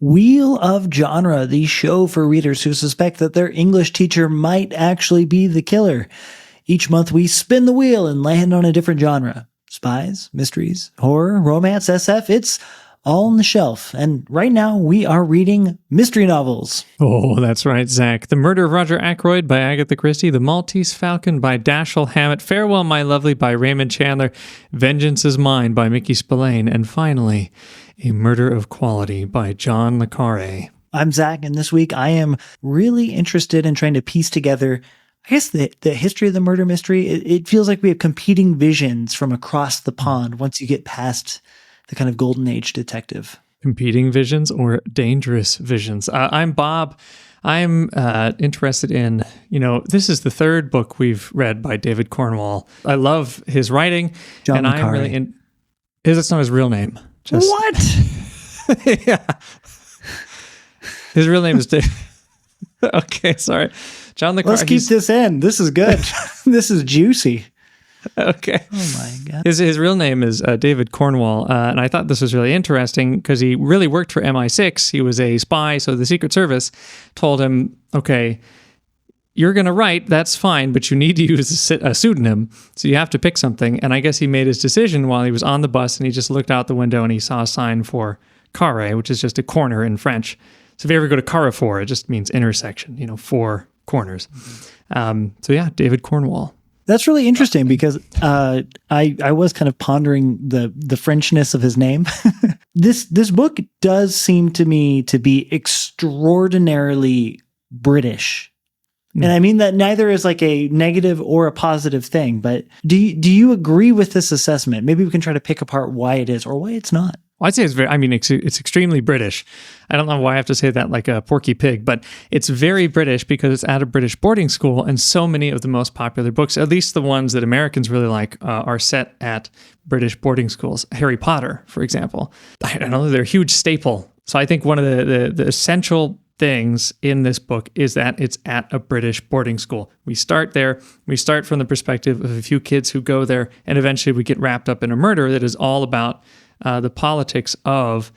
Wheel of Genre, the show for readers who suspect that their English teacher might actually be the killer. Each month we spin the wheel and land on a different genre. Spies, mysteries, horror, romance, SF, it's all on the shelf. And right now we are reading mystery novels. Oh, that's right, Zach. The Murder of Roger Ackroyd by Agatha Christie, The Maltese Falcon by Dashiell Hammett, Farewell, My Lovely by Raymond Chandler, Vengeance is Mine by Mickey Spillane, and finally, A Murder of Quality by John le Carré. I'm Zach, and this week I am really interested in trying to piece together, I guess, the history of the murder mystery. It feels like we have competing visions from across the pond once you get past the kind of golden age detective. Competing visions or dangerous visions. I'm Bob. I'm interested in, this is the third book we've read by David Cornwell. I love his writing. John le I'm Carré. really that's not his real name. What? Yeah. His real name is David. Okay, sorry. John le Carré. Let's keep this in. This is good. This is juicy. Okay. Oh my God. His real name is David Cornwell, and I thought this was really interesting because he really worked for MI6. He was a spy, so the Secret Service told him, okay, you're going to write, that's fine, but you need to use a pseudonym, so you have to pick something. And I guess he made his decision while he was on the bus, and he just looked out the window and he saw a sign for Carré, which is just a corner in French. So if you ever go to Carrefour, it just means intersection, 4 corners. So yeah, David Cornwell. That's really interesting because I was kind of pondering the Frenchness of his name. This book does seem to me to be extraordinarily British. And I mean that neither is like a negative or a positive thing, but do you agree with this assessment? Maybe we can try to pick apart why it is or why it's not. Well, I'd say it's extremely British. I don't know why I have to say that like a Porky Pig, but it's very British because it's at a British boarding school, and so many of the most popular books, at least the ones that Americans really like, are set at British boarding schools. Harry Potter, for example. I don't know, they're a huge staple. So I think one of the essential things in this book is that it's at a British boarding school. We start there. We start from the perspective of a few kids who go there, and eventually we get wrapped up in a murder that is all about the politics of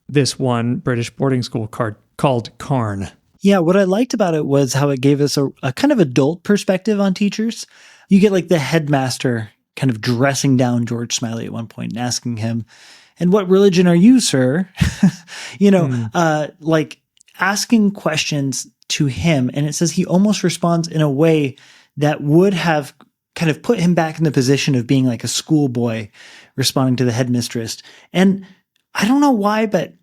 this one British boarding school called Carn. Yeah, what I liked about it was how it gave us a kind of adult perspective on teachers. You get like the headmaster kind of dressing down George Smiley at one point and asking him, "And what religion are you, sir?" Like asking questions to him. And it says he almost responds in a way that would have kind of put him back in the position of being like a schoolboy responding to the headmistress. And I don't know why, but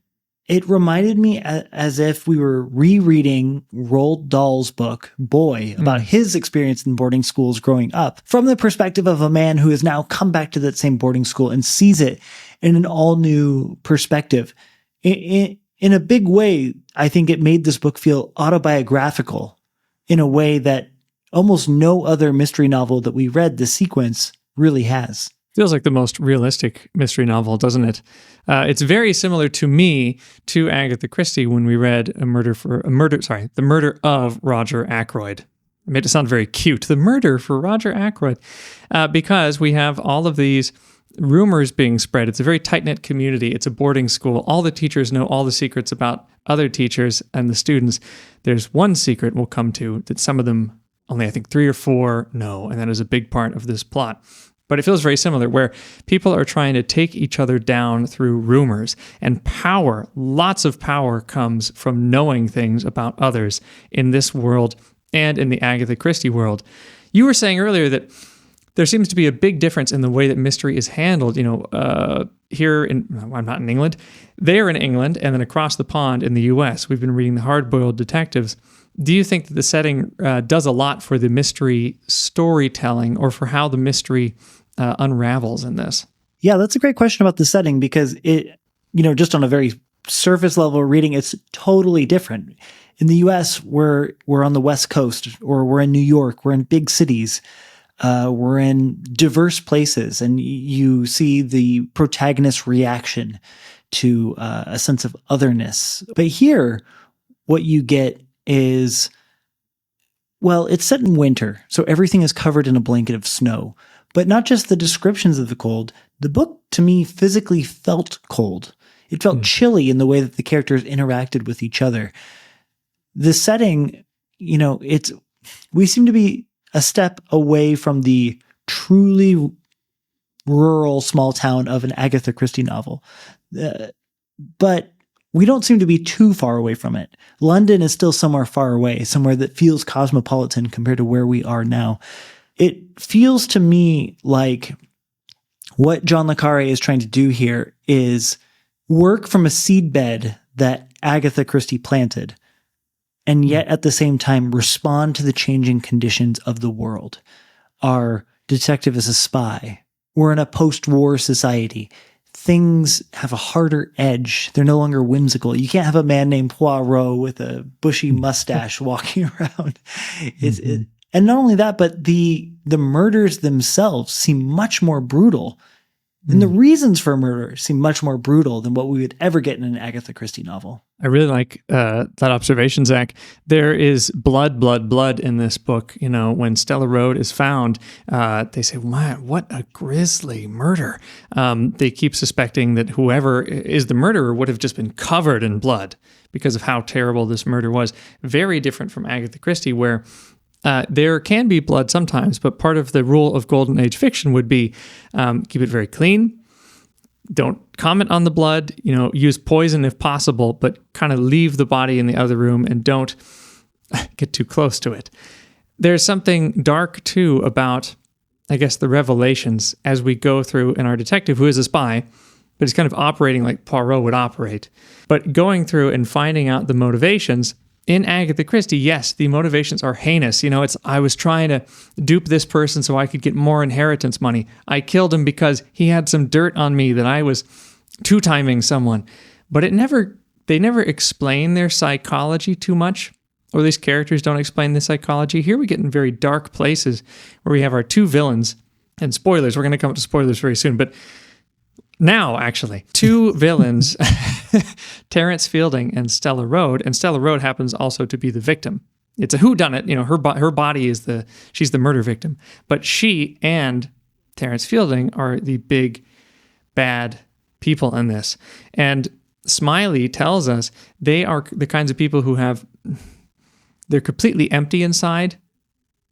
it reminded me as if we were rereading Roald Dahl's book, Boy, about his experience in boarding schools growing up from the perspective of a man who has now come back to that same boarding school and sees it in an all new perspective. In a big way, I think it made this book feel autobiographical in a way that almost no other mystery novel that we read this sequence really has. Feels like the most realistic mystery novel, doesn't it? It's very similar to me to Agatha Christie when we read The Murder of Roger Ackroyd. I made it sound very cute. The Murder for Roger Ackroyd, because we have all of these rumors being spread. It's a very tight-knit community. It's a boarding school. All the teachers know all the secrets about other teachers and the students. There's one secret we'll come to that some of them, only I think 3 or 4, know, and that is a big part of this plot. But it feels very similar, where people are trying to take each other down through rumors. And power, lots of power comes from knowing things about others in this world and in the Agatha Christie world. You were saying earlier that there seems to be a big difference in the way that mystery is handled. I'm not in England. They're in England, and then across the pond in the U.S., we've been reading The Hard-Boiled Detectives. Do you think that the setting does a lot for the mystery storytelling or for how the mystery unravels in this? Yeah, that's a great question about the setting because it, just on a very surface level reading, it's totally different. In the US, we're on the West Coast, or we're in New York, we're in big cities, we're in diverse places, and you see the protagonist's reaction to a sense of otherness. But here, what you get is, well, it's set in winter, so everything is covered in a blanket of snow. But not just the descriptions of the cold. The book, to me, physically felt cold. It felt chilly in the way that the characters interacted with each other. The setting, we seem to be a step away from the truly rural small town of an Agatha Christie novel. But we don't seem to be too far away from it. London is still somewhere far away, somewhere that feels cosmopolitan compared to where we are now. It feels to me like what John le Carré is trying to do here is work from a seedbed that Agatha Christie planted, and yet at the same time respond to the changing conditions of the world. Our detective is a spy. We're in a post-war society. Things have a harder edge. They're no longer whimsical. You can't have a man named Poirot with a bushy mustache walking around. And not only that, but the murders themselves seem much more brutal. And the reasons for murder seem much more brutal than what we would ever get in an Agatha Christie novel. I really like that observation, Zach. There is blood in this book. When Stella Road is found, they say, "Man, what a grisly murder." They keep suspecting that whoever is the murderer would have just been covered in blood because of how terrible this murder was. Very different from Agatha Christie, where there can be blood sometimes, but part of the rule of Golden Age fiction would be keep it very clean. Don't comment on the blood, use poison if possible, but kind of leave the body in the other room and don't get too close to it. There's something dark, too, about, I guess, the revelations as we go through, and our detective, who is a spy, but he's kind of operating like Poirot would operate. But going through and finding out the motivations. In Agatha Christie, yes, the motivations are heinous. I was trying to dupe this person so I could get more inheritance money. I killed him because he had some dirt on me that I was two-timing someone. But they never explain their psychology too much, or these characters don't explain the psychology. Here we get in very dark places where we have our two villains, and spoilers, we're going to come to spoilers very soon, but now, actually, two villains, Terence Fielding and Stella Road, and Stella Road happens also to be the victim. It's a whodunit, her body is she's the murder victim, but she and Terence Fielding are the big bad people in this. And Smiley tells us they are the kinds of people who they're completely empty inside,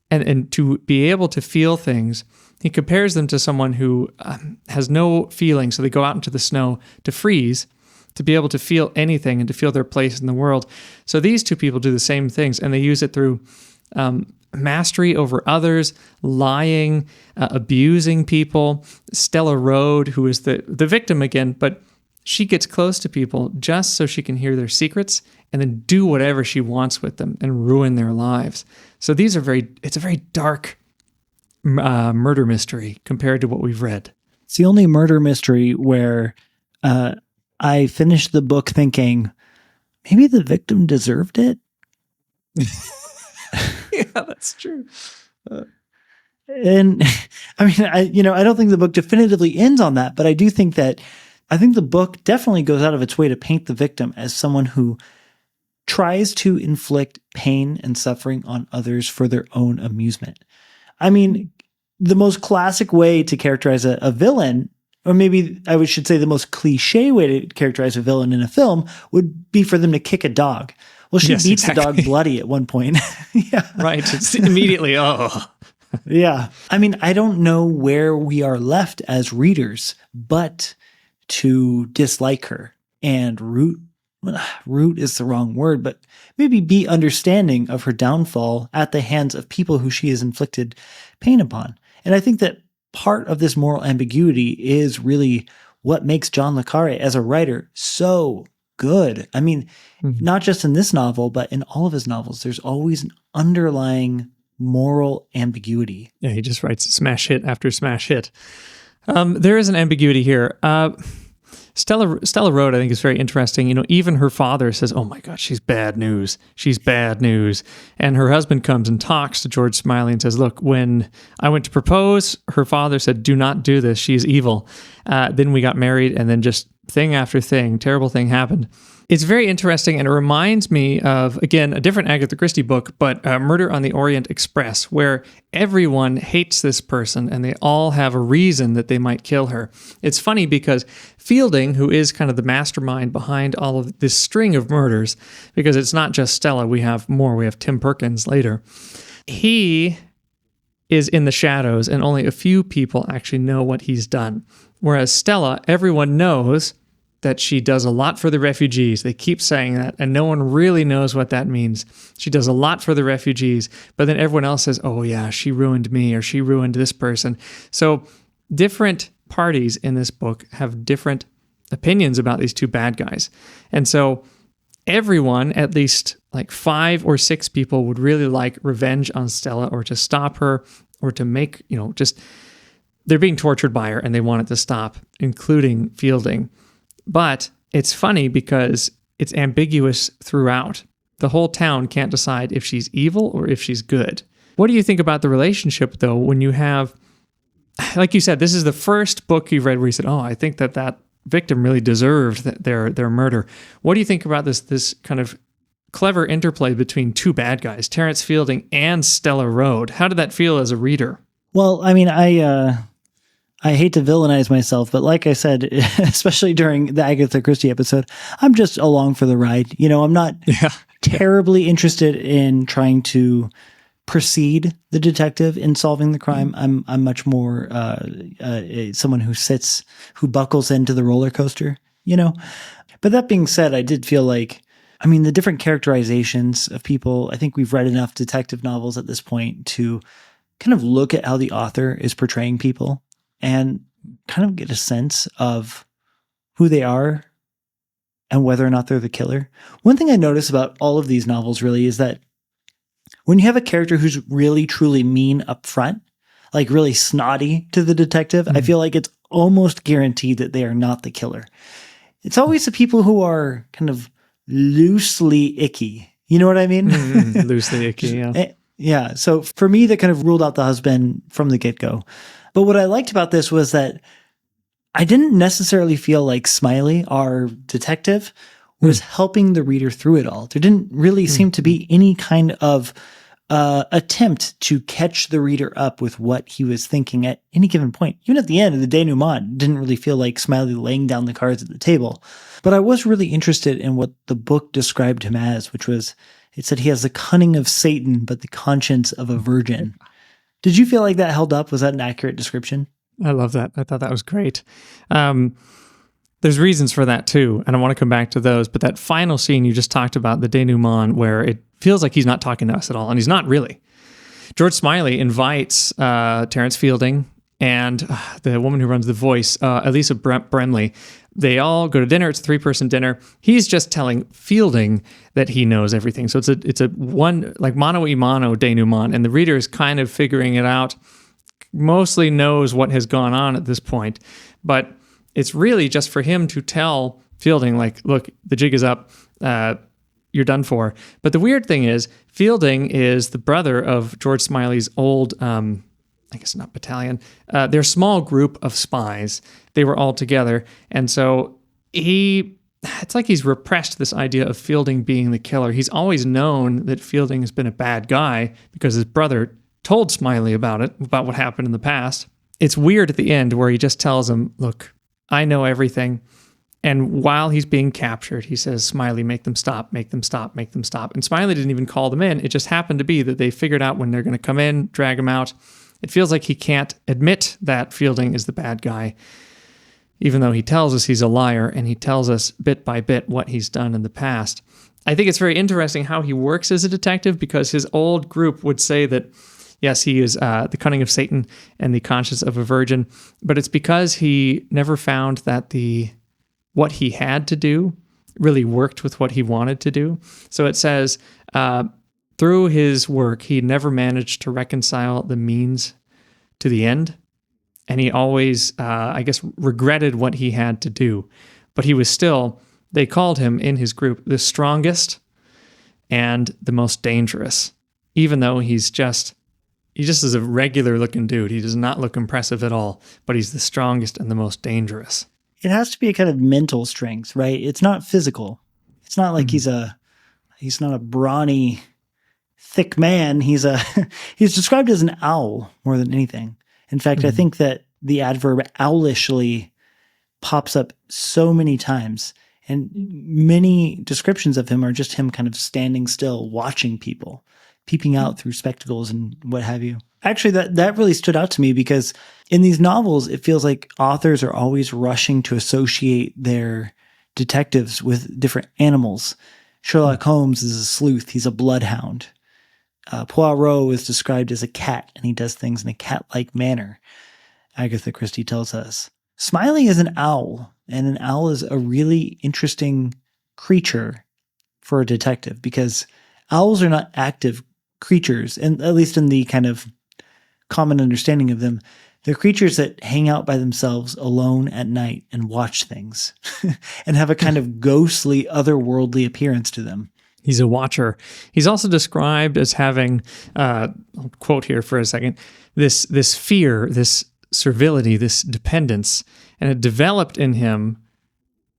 and to be able to feel things. He compares them to someone who has no feeling, so they go out into the snow to freeze, to be able to feel anything and to feel their place in the world. So these two people do the same things, and they use it through mastery over others, lying, abusing people. Stella Road, who is the victim again, but she gets close to people just so she can hear their secrets and then do whatever she wants with them and ruin their lives. So it's a very dark murder mystery compared to what we've read. It's the only murder mystery where I finished the book thinking, maybe the victim deserved it. Yeah, that's true. And I mean, I don't think the book definitively ends on that, but I do think that the book definitely goes out of its way to paint the victim as someone who tries to inflict pain and suffering on others for their own amusement. I mean, the most classic way to characterize a villain, or maybe I should say the most cliche way to characterize a villain in a film, would be for them to kick a dog. Well, she beats the dog bloody at one point. Yeah. Right. It's immediately, Yeah. I mean, I don't know where we are left as readers, but to dislike her and root is the wrong word, but maybe be understanding of her downfall at the hands of people who she has inflicted pain upon. And I think that part of this moral ambiguity is really what makes John le Carré as a writer so good. I mean, not just in this novel, but in all of his novels, there's always an underlying moral ambiguity. Yeah, he just writes smash hit after smash hit. There is an ambiguity here. Stella Road, I think, is very interesting. Even her father says, "Oh my God, she's bad news. She's bad news." And her husband comes and talks to George Smiley and says, "Look, when I went to propose, her father said, 'Do not do this. She's evil.' Then we got married, and then just thing after thing, terrible thing happened." It's very interesting, and it reminds me of, again, a different Agatha Christie book, but Murder on the Orient Express, where everyone hates this person and they all have a reason that they might kill her. It's funny because Fielding, who is kind of the mastermind behind all of this string of murders, because it's not just Stella, we have more, we have Tim Perkins later, he is in the shadows and only a few people actually know what he's done. Whereas Stella, everyone knows that she does a lot for the refugees. They keep saying that, and no one really knows what that means. She does a lot for the refugees, but then everyone else says, oh yeah, she ruined me, or she ruined this person. So different parties in this book have different opinions about these two bad guys. And so everyone, at least like 5 or 6 people, would really like revenge on Stella, or to stop her, or to make, just, they're being tortured by her and they want it to stop, including Fielding. But it's funny because it's ambiguous throughout. The whole town can't decide if she's evil or if she's good. What do you think about the relationship, though, when you have, like you said, this is the first book you've read where you said, oh, I think that victim really deserved their murder. What do you think about this kind of clever interplay between two bad guys, Terence Fielding and Stella Rhode? How did that feel as a reader? Well, I mean, I hate to villainize myself, but like I said, especially during the Agatha Christie episode, I'm just along for the ride. I'm not terribly interested in trying to precede the detective in solving the crime. I'm much more someone who buckles into the roller coaster, But that being said, I did feel like, the different characterizations of people, I think we've read enough detective novels at this point to kind of look at how the author is portraying people and kind of get a sense of who they are and whether or not they're the killer. One thing I notice about all of these novels really is that when you have a character who's really, truly mean up front, like really snotty to the detective, I feel like it's almost guaranteed that they are not the killer. It's always the people who are kind of loosely icky. You know what I mean? Loosely icky, yeah. Yeah. So for me, that kind of ruled out the husband from the get-go. But what I liked about this was that I didn't necessarily feel like Smiley, our detective, was helping the reader through it all. There didn't really seem to be any kind of attempt to catch the reader up with what he was thinking at any given point. Even at the end of the denouement, didn't really feel like Smiley laying down the cards at the table. But I was really interested in what the book described him as, which was, it said he has the cunning of Satan, but the conscience of a virgin. Did you feel like that held up? Was that an accurate description? I love that. I thought that was great. There's reasons for that too, and I want to come back to those. But that final scene you just talked about, the denouement, where it feels like he's not talking to us at all, and he's not really. George Smiley invites Terence Fielding and the woman who runs The Voice, Elisa Brenley. They all go to dinner. It's a 3-person dinner. He's just telling Fielding that he knows everything. So it's a one, like, mano y mano denouement, and the reader is kind of figuring it out, mostly knows what has gone on at this point. But it's really just for him to tell Fielding, like, look, the jig is up. You're done for. But the weird thing is, Fielding is the brother of George Smiley's old, I guess not battalion, their small group of spies. They were all together. And so it's like he's repressed this idea of Fielding being the killer. He's always known that Fielding has been a bad guy because his brother told Smiley about it, about what happened in the past. It's weird at the end where he just tells him, look, I know everything. And while he's being captured, he says, Smiley, make them stop, make them stop, make them stop. And Smiley didn't even call them in. It just happened to be that they figured out when they're going to come in, drag him out. It feels like he can't admit that Fielding is the bad guy, even though he tells us he's a liar, and he tells us bit by bit what he's done in the past. I think it's very interesting how he works as a detective, because his old group would say that, yes, he is the cunning of Satan and the conscience of a virgin, but it's because he never found that what he had to do really worked with what he wanted to do. So it says, through his work, he never managed to reconcile the means to the end. And he always, regretted what he had to do. But he was still, they called him in his group the strongest and the most dangerous, even though he just is a regular looking dude. He does not look impressive at all, but he's the strongest and the most dangerous. It has to be a kind of mental strength, right? It's not physical. It's not like he's not a brawny, thick man. He's described as an owl more than anything. In fact, I think that the adverb owlishly pops up so many times, and many descriptions of him are just him kind of standing still, watching people, peeping out through spectacles and what have you. Actually, that really stood out to me because in these novels, it feels like authors are always rushing to associate their detectives with different animals. Sherlock Holmes is a sleuth. He's a bloodhound. Poirot is described as a cat, and he does things in a cat-like manner, Agatha Christie tells us. Smiley is an owl, and an owl is a really interesting creature for a detective because owls are not active creatures, and at least in the kind of common understanding of them. They're creatures that hang out by themselves alone at night and watch things and have a kind of ghostly, otherworldly appearance to them. He's a watcher. He's also described as having, I'll quote here for a second, this fear, this servility, this dependence, and it developed in him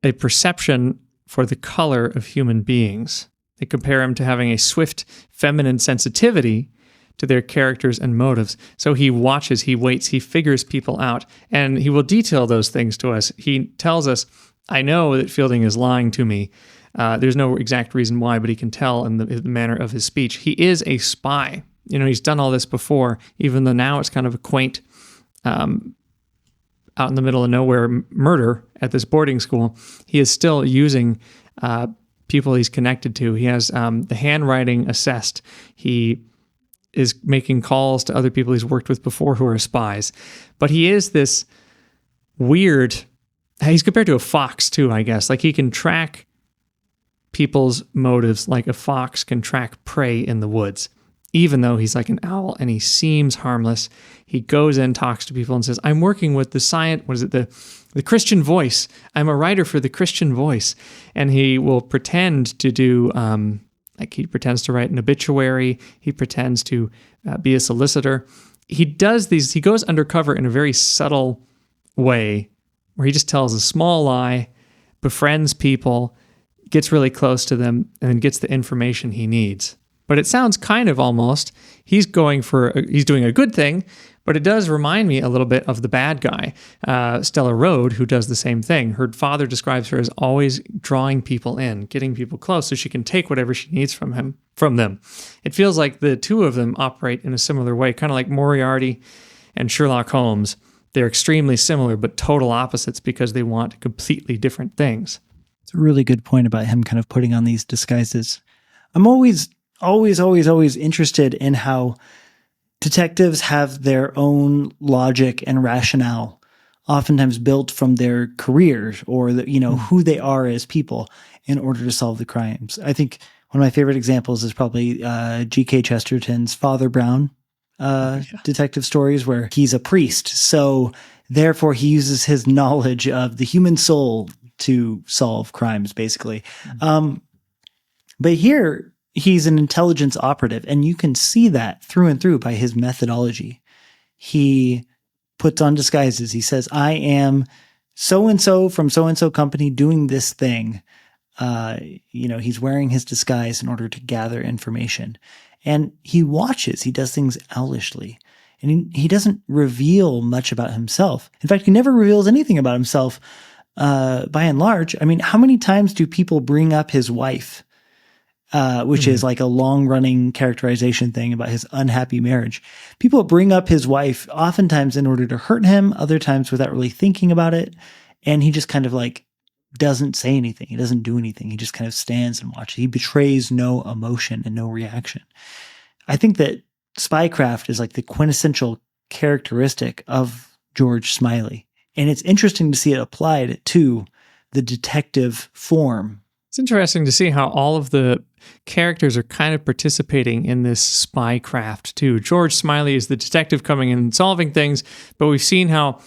a perception for the color of human beings. They compare him to having a swift feminine sensitivity to their characters and motives. So he watches, he waits, he figures people out, and he will detail those things to us. He tells us, I know that Fielding is lying to me. There's no exact reason why, but he can tell in the manner of his speech. He is a spy. He's done all this before, even though now it's kind of a quaint, out in the middle of nowhere murder at this boarding school. He is still using people he's connected to. He has the handwriting assessed. He is making calls to other people he's worked with before who are spies. But he is this weird, he's compared to a fox too, I guess. Like he can track people's motives like a fox can track prey in the woods, even though he's like an owl and he seems harmless. He goes in, talks to people and says, I'm working with the Christian Voice. I'm a writer for the Christian Voice. And he will pretend to do, he pretends to write an obituary. He pretends to be a solicitor. He goes undercover in a very subtle way where he just tells a small lie, befriends people, gets really close to them, and then gets the information he needs. But it sounds kind of almost, he's doing a good thing, but it does remind me a little bit of the bad guy, Stella Rhode, who does the same thing. Her father describes her as always drawing people in, getting people close so she can take whatever she needs from them. It feels like the two of them operate in a similar way, kind of like Moriarty and Sherlock Holmes. They're extremely similar, but total opposites because they want completely different things. It's a really good point about him kind of putting on these disguises. I'm always interested in how detectives have their own logic and rationale, oftentimes built from their careers or who they are as people in order to solve the crimes. I think one of my favorite examples is probably G.K. Chesterton's Father Brown detective stories, where he's a priest. So therefore he uses his knowledge of the human soul to solve crimes, basically. But here, he's an intelligence operative, and you can see that through and through by his methodology. He puts on disguises. He says, I am so-and-so from so-and-so company doing this thing. He's wearing his disguise in order to gather information. And he watches. He does things owlishly. And he doesn't reveal much about himself. In fact, he never reveals anything about himself by and large. I mean, how many times do people bring up his wife? Which is like a long-running characterization thing about his unhappy marriage. People bring up his wife oftentimes in order to hurt him, other times without really thinking about it. And he just kind of like doesn't say anything. He doesn't do anything. He just kind of stands and watches. He betrays no emotion and no reaction. I think that spycraft is like the quintessential characteristic of George Smiley. And it's interesting to see it applied to the detective form. It's interesting to see how all of the characters are kind of participating in this spycraft too. George Smiley is the detective coming in and solving things, but we've seen how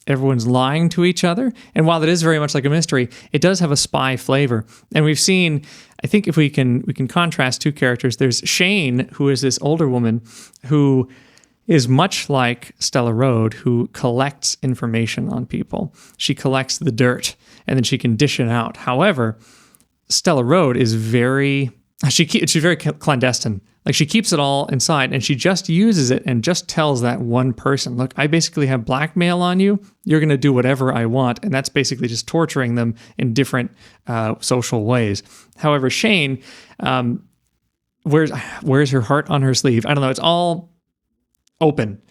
everyone's lying to each other. And while it is very much like a mystery, it does have a spy flavor. And we've seen, I think if we can contrast two characters, there's Shane, who is this older woman who is much like Stella Rhode, who collects information on people. She collects the dirt and then she can dish it out. However, Stella Road is she's very clandestine. Like she keeps it all inside and she just uses it and just tells that one person, look, I basically have blackmail on you. You're going to do whatever I want. And that's basically just torturing them in different social ways. However, Shane, wears her heart on her sleeve. I don't know. It's all open.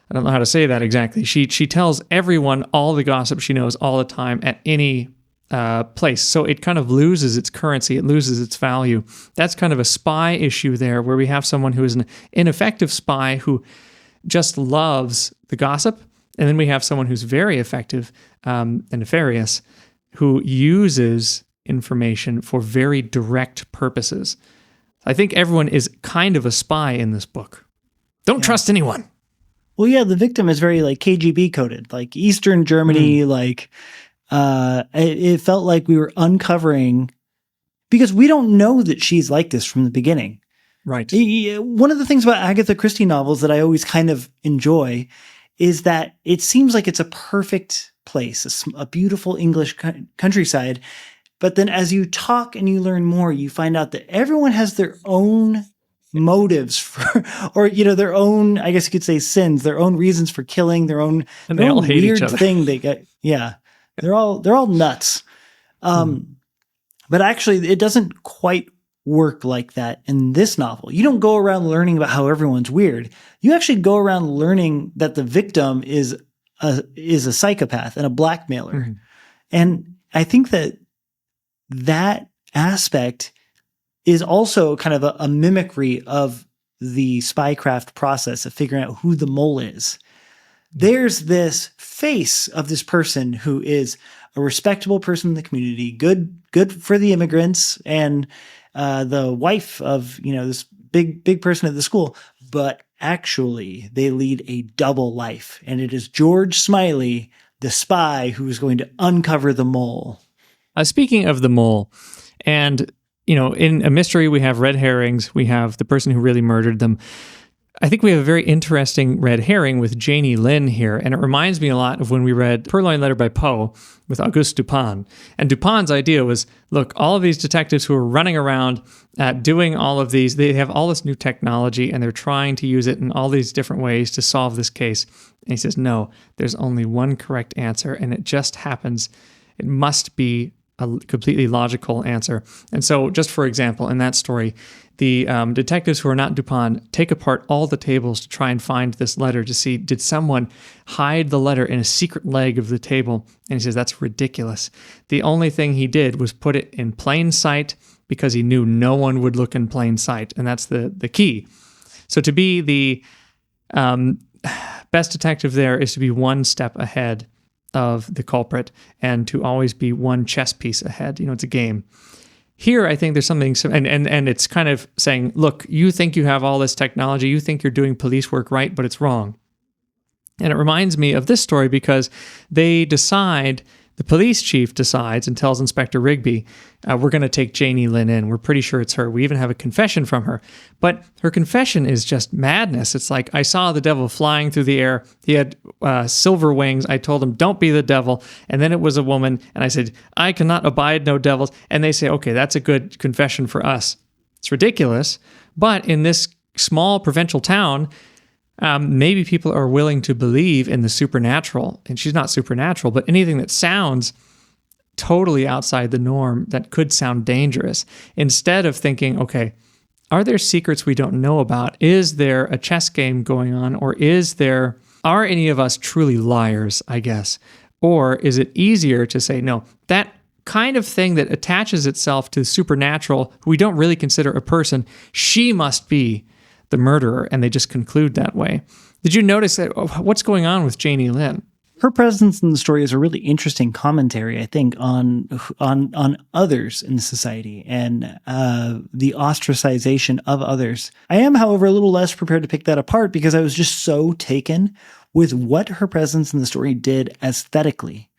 I don't know how to say that exactly. She tells everyone all the gossip she knows all the time at any place. So it kind of loses its currency. It loses its value. That's kind of a spy issue there where we have someone who is an ineffective spy who just loves the gossip. And then we have someone who's very effective and nefarious who uses information for very direct purposes. I think everyone is kind of a spy in this book. Don't trust anyone. Well, yeah, the victim is very like KGB coded, like Eastern Germany, like it felt like we were uncovering, because we don't know that she's like this from the beginning. Right. One of the things about Agatha Christie novels that I always kind of enjoy is that it seems like it's a perfect place, a beautiful English countryside. But then as you talk and you learn more, you find out that everyone has their own motives for, or, their own, I guess you could say sins, their own reasons for killing, their own, and they all hate weird each other. Thing they get. Yeah. They're all nuts. But actually it doesn't quite work like that in this novel. You don't go around learning about how everyone's weird. You actually go around learning that the victim is a psychopath and a blackmailer. Mm-hmm. And I think that aspect is also kind of a mimicry of the spycraft process of figuring out who the mole is. There's this face of this person who is a respectable person in the community, good for the immigrants and the wife of, this big person at the school, but actually they lead a double life. And it is George Smiley, the spy, who is going to uncover the mole. Speaking of the mole, and in a mystery, we have red herrings. We have the person who really murdered them. I think we have a very interesting red herring with Janie Lynn here, and it reminds me a lot of when we read Purloined Letter by Poe with Auguste Dupin. And Dupin's idea was, look, all of these detectives who are running around doing all of these, they have all this new technology, and they're trying to use it in all these different ways to solve this case. And he says, no, there's only one correct answer, and it just happens. It must be a completely logical answer. And so, just for example, in that story, the detectives who are not Dupin take apart all the tables to try and find this letter to see, did someone hide the letter in a secret leg of the table? And he says, that's ridiculous. The only thing he did was put it in plain sight because he knew no one would look in plain sight. And that's the key. So to be the best detective there is to be one step ahead of the culprit and to always be one chess piece ahead. It's a game. Here, I think there's something, and it's kind of saying, look, you think you have all this technology, you think you're doing police work right, but it's wrong. And it reminds me of this story because the police chief decides and tells Inspector Rigby, we're going to take Janie Lynn in. We're pretty sure it's her. We even have a confession from her. But her confession is just madness. It's like, I saw the devil flying through the air. He had silver wings. I told him, don't be the devil. And then it was a woman. And I said, I cannot abide no devils. And they say, okay, that's a good confession for us. It's ridiculous. But in this small provincial town, maybe people are willing to believe in the supernatural, and she's not supernatural, but anything that sounds totally outside the norm that could sound dangerous, instead of thinking, okay, are there secrets we don't know about? Is there a chess game going on? Or are any of us truly liars, I guess? Or is it easier to say, no, that kind of thing that attaches itself to the supernatural, who we don't really consider a person, she must be the murderer, and they just conclude that way. Did you notice that? What's going on with Janie Lynn? Her presence in the story is a really interesting commentary, I think, on others in society and the ostracization of others. I am, however, a little less prepared to pick that apart because I was just so taken with what her presence in the story did aesthetically,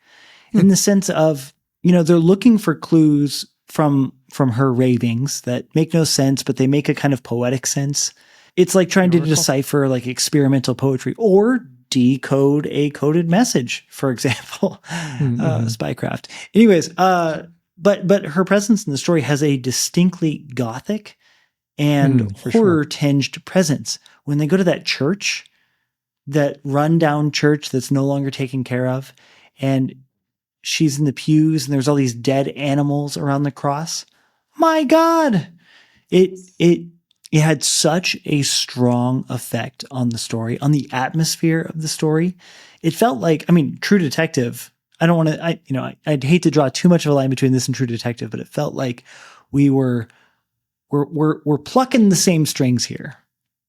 in the sense of, they're looking for clues from her ravings that make no sense, but they make a kind of poetic sense. It's like trying to decipher like experimental poetry or decode a coded message, for example, spycraft. Anyways, but her presence in the story has a distinctly gothic and For sure. horror-tinged presence. When they go to that church, that rundown church that's no longer taken care of, and she's in the pews and there's all these dead animals around the cross. My God, it had such a strong effect on the story, on the atmosphere of the story. It felt like, I mean, True Detective. I don't want to, I'd hate to draw too much of a line between this and True Detective, but it felt like we're plucking the same strings here.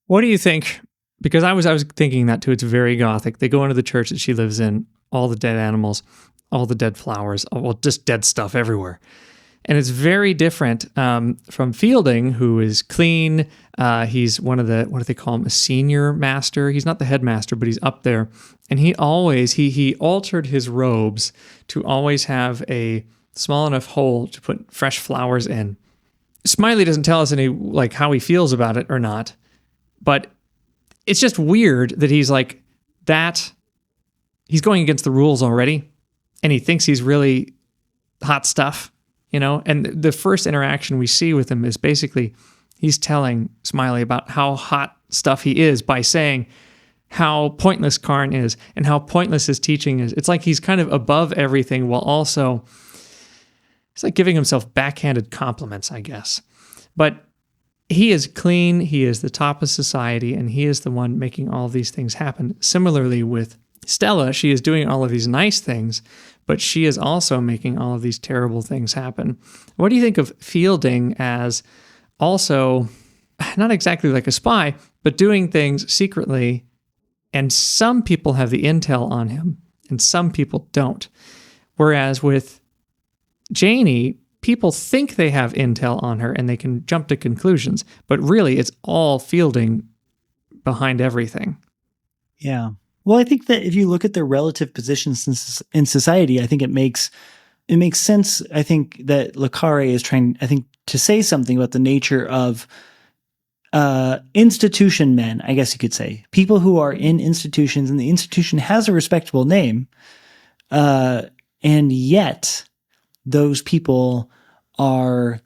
What do you think? Because I was thinking that too. It's very gothic. They go into the church that she lives in, all the dead animals, all the dead flowers, well, just dead stuff everywhere. And it's very different from Fielding, who is clean. He's one of the, what do they call him? A senior master. He's not the headmaster, but he's up there. And he always, he altered his robes to always have a small enough hole to put fresh flowers in. Smiley doesn't tell us any, like, how he feels about it or not. But it's just weird that he's like that. He's going against the rules already. And he thinks he's really hot stuff, And the first interaction we see with him is basically he's telling Smiley about how hot stuff he is by saying how pointless Karn is and how pointless his teaching is. It's like he's kind of above everything while also, it's like giving himself backhanded compliments, I guess. But he is clean, he is the top of society, and he is the one making all of these things happen. Similarly with Stella, she is doing all of these nice things, but she is also making all of these terrible things happen. What do you think of Fielding as also, not exactly like a spy, but doing things secretly, and some people have the intel on him, and some people don't? Whereas with Janie, people think they have intel on her and they can jump to conclusions, but really it's all Fielding behind everything. Yeah. Well, I think that if you look at their relative positions in society, I think it makes sense. I think that Le Carré is trying, to say something about the nature of institution men, I guess you could say. People who are in institutions, and the institution has a respectable name, and yet those people are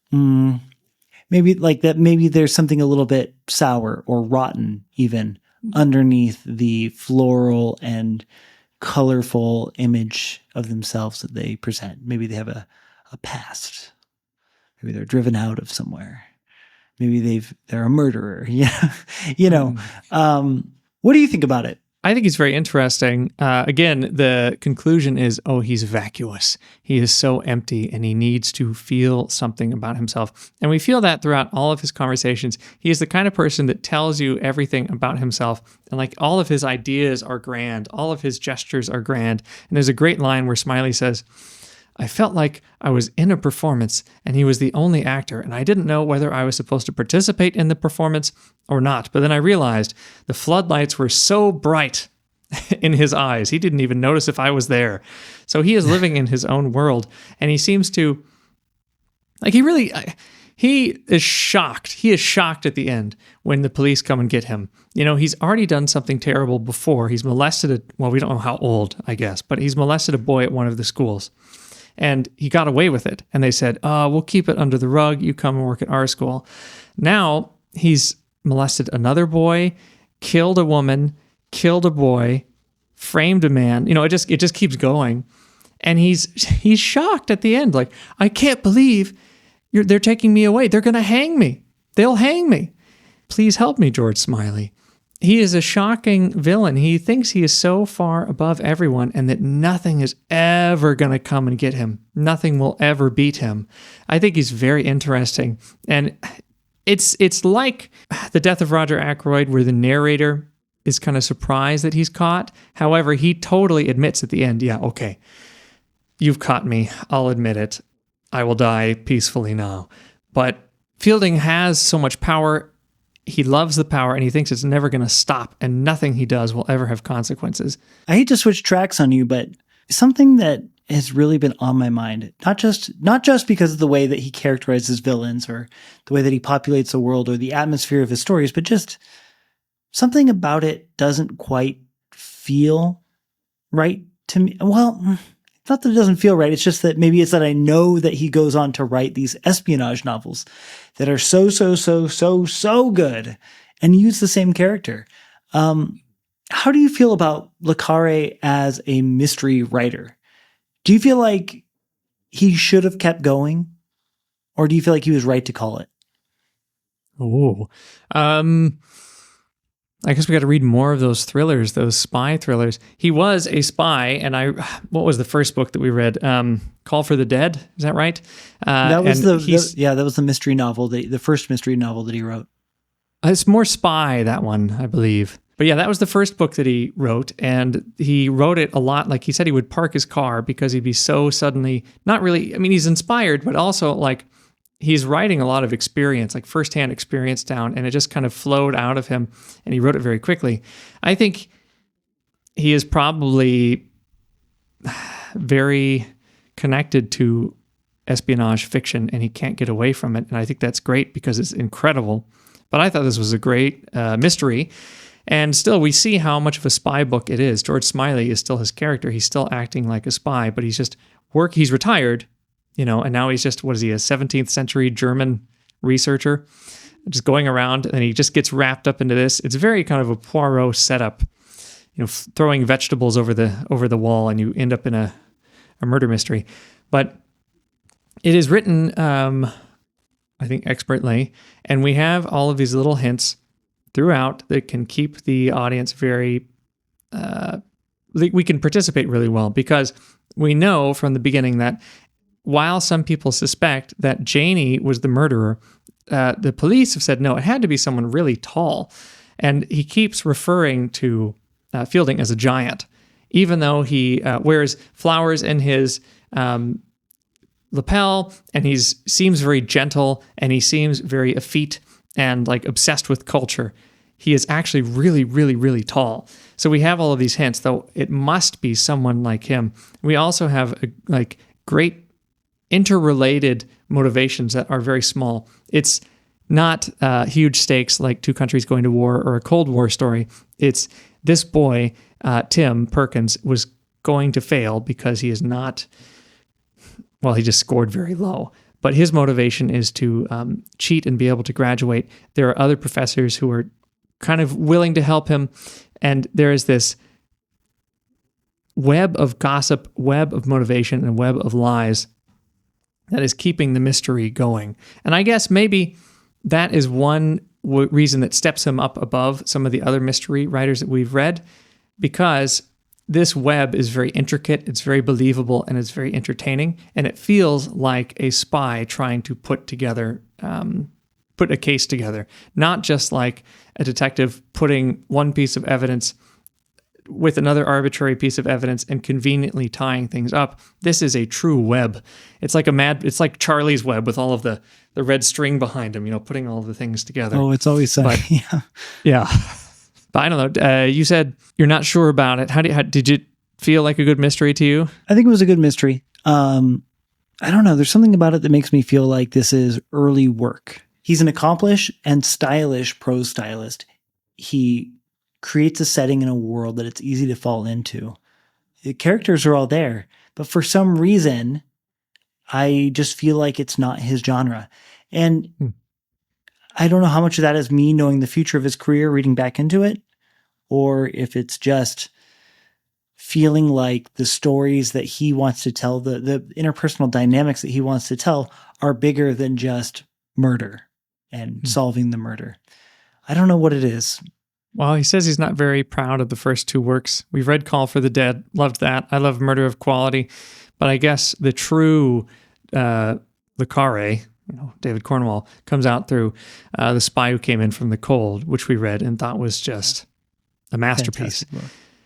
maybe like that. Maybe there's something a little bit sour or rotten even underneath the floral and colorful image of themselves that they present. Maybe they have a past. Maybe they're driven out of somewhere. Maybe they're a murderer. Yeah, what do you think about it? I think he's very interesting. Again, the conclusion is, he's vacuous. He is so empty and he needs to feel something about himself. And we feel that throughout all of his conversations. He is the kind of person that tells you everything about himself. And like all of his ideas are grand. All of his gestures are grand. And there's a great line where Smiley says, I felt like I was in a performance and he was the only actor, and I didn't know whether I was supposed to participate in the performance or not. But then I realized the floodlights were so bright in his eyes, he didn't even notice if I was there. So he is living in his own world, and he seems to, like, he is shocked. He is shocked at the end when the police come and get him. He's already done something terrible before. He's molested we don't know how old, I guess, but he's molested a boy at one of the schools. And he got away with it. And they said, we'll keep it under the rug. You come and work at our school. Now he's molested another boy, killed a woman, killed a boy, framed a man. It just keeps going. And he's shocked at the end. Like, I can't believe they're taking me away. They're going to hang me. They'll hang me. Please help me, George Smiley. He is a shocking villain. He thinks he is so far above everyone and that nothing is ever going to come and get him. Nothing will ever beat him. I think he's very interesting. And it's like The Death of Roger Ackroyd, where the narrator is kind of surprised that he's caught. However, he totally admits at the end, yeah, okay, you've caught me. I'll admit it. I will die peacefully now. But Fielding has so much power. He loves the power and he thinks it's never going to stop, and nothing he does will ever have consequences. I hate to switch tracks on you, but something that has really been on my mind, not just because of the way that he characterizes villains or the way that he populates the world or the atmosphere of his stories, but just something about it doesn't quite feel right to me. Well, not that it doesn't feel right. It's just that maybe it's that I know that he goes on to write these espionage novels that are so good and use the same character. How do you feel about Le Carré as a mystery writer? Do you feel like he should have kept going, or do you feel like he was right to call it? Oh, I guess we got to read more of those thrillers, those spy thrillers. He was a spy, and what was the first book that we read? Call for the Dead. Is that right? That was that was the mystery novel, the first mystery novel that he wrote. It's more spy, that one, I believe. But yeah, that was the first book that he wrote, and he wrote it a lot. Like he said, he would park his car because he'd be so suddenly, not really, I mean, he's inspired, but also like he's writing a lot of experience, like firsthand experience down, and it just kind of flowed out of him, and he wrote it very quickly. I think he is probably very connected to espionage fiction, and he can't get away from it. And I think that's great because it's incredible. But I thought this was a great mystery. And still, we see how much of a spy book it is. George Smiley is still his character. He's still acting like a spy, but he's retired, and now he's just, what is he, a 17th century German researcher, just going around, and he just gets wrapped up into this. It's very kind of a Poirot setup, throwing vegetables over the wall, and you end up in a murder mystery. But it is written, I think, expertly, and we have all of these little hints throughout that can keep the audience very, we can participate really well, because we know from the beginning that while some people suspect that Janie was the murderer, the police have said, no, it had to be someone really tall. And he keeps referring to Fielding as a giant, even though he wears flowers in his lapel, and he seems very gentle, and he seems very effete and like obsessed with culture. He is actually really, really, really tall. So we have all of these hints, though it must be someone like him. We also have great interrelated motivations that are very small. It's not huge stakes like Two Countries Going to War or a Cold War story. It's this boy, Tim Perkins, was going to fail because he is not, well, he just scored very low. But his motivation is to cheat and be able to graduate. There are other professors who are kind of willing to help him. And there is this web of gossip, web of motivation, and web of lies that is keeping the mystery going. And I guess maybe that is one reason that steps him up above some of the other mystery writers that we've read, because this web is very intricate, it's very believable, and it's very entertaining, and it feels like a spy trying to put a case together, not just like a detective putting one piece of evidence with another arbitrary piece of evidence and conveniently tying things up. This is a true web. It's like Charlie's Web with all of the red string behind him, putting all of the things together. Oh, it's always so. Yeah. But I don't know. You said you're not sure about it. How did it feel like a good mystery to you? I think it was a good mystery. I don't know. There's something about it that makes me feel like this is early work. He's an accomplished and stylish prose stylist. He creates a setting in a world that it's easy to fall into. The characters are all there, but for some reason, I just feel like it's not his genre. And I don't know how much of that is me knowing the future of his career, reading back into it, or if it's just feeling like the stories that he wants to tell, the interpersonal dynamics that he wants to tell are bigger than just murder and solving the murder. I don't know what it is. Well, he says he's not very proud of the first two works. We've read Call for the Dead, loved that. I love Murder of Quality, but I guess the true Le Carré, David Cornwell, comes out through The Spy Who Came In From the Cold, which we read and thought was just a masterpiece.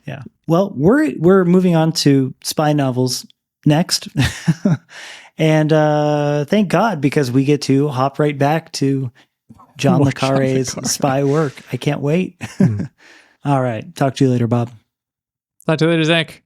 Yeah. Well, we're moving on to spy novels next. And thank God, because we get to hop right back to John le Carré's spy work. I can't wait. All right. Talk to you later, Bob. Talk to you later, Zach.